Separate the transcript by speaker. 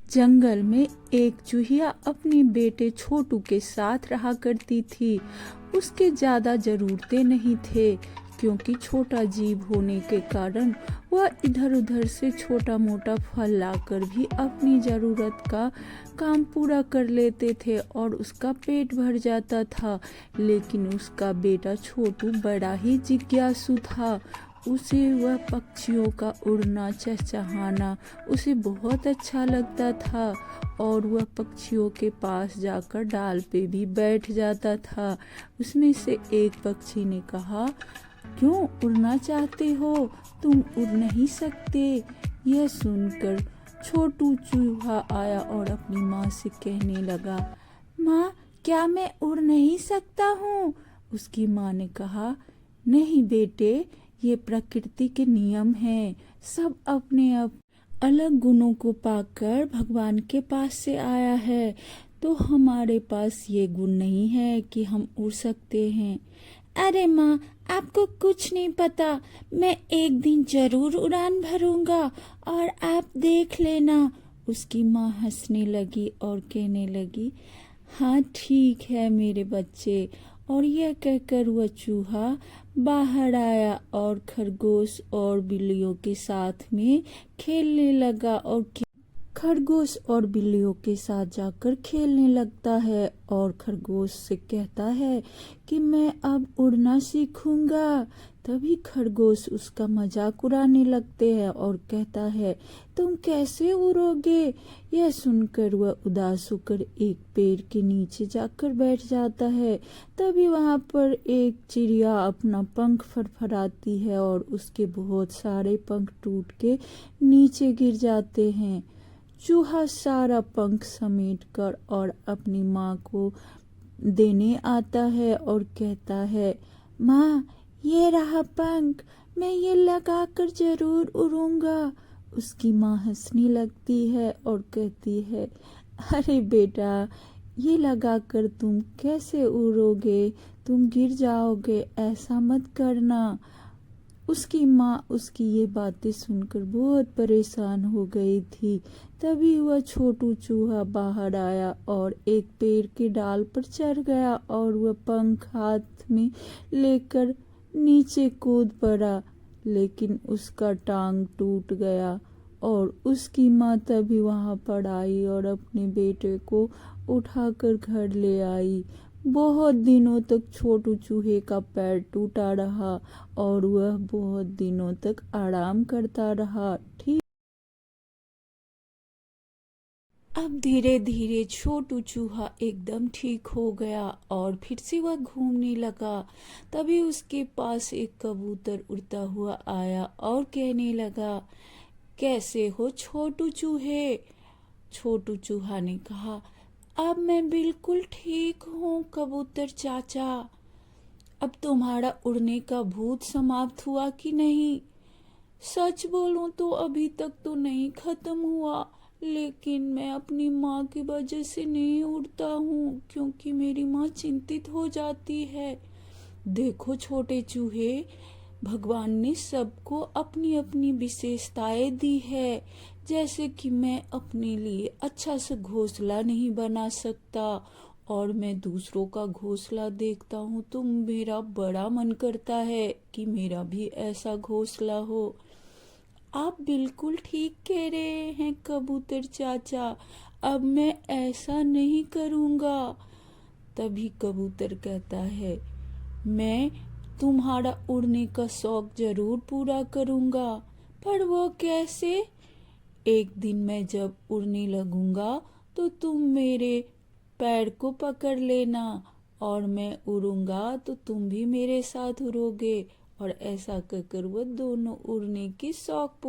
Speaker 1: जंगल में एक चूहिया अपने बेटे छोटू के साथ रहा करती थी। उसके ज्यादा जरूरतें नहीं थे, क्योंकि छोटा जीव होने के कारण वह इधर उधर से छोटा मोटा फल लाकर भी अपनी जरूरत का काम पूरा कर लेते थे और उसका पेट भर जाता था। लेकिन उसका बेटा छोटू बड़ा ही जिज्ञासु था। उसे वह पक्षियों का उड़ना चहचहाना उसे बहुत अच्छा लगता था और वह पक्षियों के पास जाकर डाल पे भी बैठ जाता था। उसमें से एक पक्षी ने कहा, क्यों उड़ना चाहते हो? तुम उड़ नहीं सकते। यह सुनकर छोटू चूहा आया और अपनी माँ से कहने लगा, माँ, क्या मैं उड़ नहीं सकता हूँ? उसकी माँ ने कहा, नहीं बेटे, ये प्रकृति के नियम हैं। सब अपने अलग गुणों को पाकर भगवान के पास से आया है, तो हमारे पास ये गुण नहीं है कि हम उड़ सकते हैं। अरे माँ, आपको कुछ नहीं पता। मैं एक दिन जरूर उड़ान भरूंगा और आप देख लेना। उसकी माँ हंसने लगी और कहने लगी, हाँ ठीक है मेरे बच्चे। और यह कहकर वह चूहा बाहर आया और खरगोश और बिल्लियों के साथ में खेलने लगा और खरगोश और बिल्लियों के साथ जाकर खेलने लगता है और खरगोश से कहता है कि मैं अब उड़ना सीखूंगा। तभी खरगोश उसका मजाक उड़ाने लगते हैं और कहता है, तुम कैसे उड़ोगे? यह सुनकर वह उदास होकर एक पेड़ के नीचे जाकर बैठ जाता है। तभी वहां पर एक चिड़िया अपना पंख फड़फड़ाती है और उसके बहुत सारे पंख टूट के नीचे गिर जाते हैं। चूहा सारा पंख समेट कर और अपनी माँ को देने आता है और कहता है, माँ, ये रहा पंख, मैं ये लगाकर जरूर उड़ूंगा। उसकी माँ हंसने लगती है और कहती है, अरे बेटा, ये लगाकर तुम कैसे उड़ोगे? तुम गिर जाओगे, ऐसा मत करना। उसकी माँ उसकी ये बातें सुनकर बहुत परेशान हो गई थी। तभी वह छोटू चूहा बाहर आया और एक पेड़ के डाल पर चढ़ गया और वह पंख हाथ में लेकर नीचे कूद पड़ा। लेकिन उसका टांग टूट गया और उसकी माँ तभी वहां पर आई और अपने बेटे को उठाकर घर ले आई। बहुत दिनों तक छोटू चूहे का पैर टूटा रहा और वह बहुत दिनों तक आराम करता रहा। ठीक अब धीरे धीरे छोटू चूहा एकदम ठीक हो गया और फिर से वह घूमने लगा। तभी उसके पास एक कबूतर उड़ता हुआ आया और कहने लगा, कैसे हो छोटू चूहे? छोटू चूहा ने कहा, अब मैं बिल्कुल ठीक हूँ कबूतर चाचा। अब तुम्हारा उड़ने का भूत समाप्त हुआ कि नहीं? सच बोलूं तो अभी तक तो नहीं खत्म हुआ, लेकिन मैं अपनी माँ की वजह से नहीं उड़ता हूँ, क्योंकि मेरी माँ चिंतित हो जाती है। देखो छोटे चूहे, भगवान ने सबको अपनी अपनी विशेषताएं दी है। जैसे कि मैं अपने लिए अच्छा सा घोंसला नहीं बना सकता और मैं दूसरों का घोंसला देखता हूँ तो मेरा बड़ा मन करता है कि मेरा भी ऐसा घोंसला हो। आप बिल्कुल ठीक कह रहे हैं कबूतर चाचा, अब मैं ऐसा नहीं करूँगा। तभी कबूतर कहता है, मैं तुम्हारा उड़ने का शौक जरूर पूरा करूँगा, पर वो कैसे? एक दिन मैं जब उड़ने लगूंगा तो तुम मेरे पैर को पकड़ लेना और मैं उड़ूंगा तो तुम भी मेरे साथ उड़ोगे। और ऐसा कहकर वो दोनों उड़ने की शौक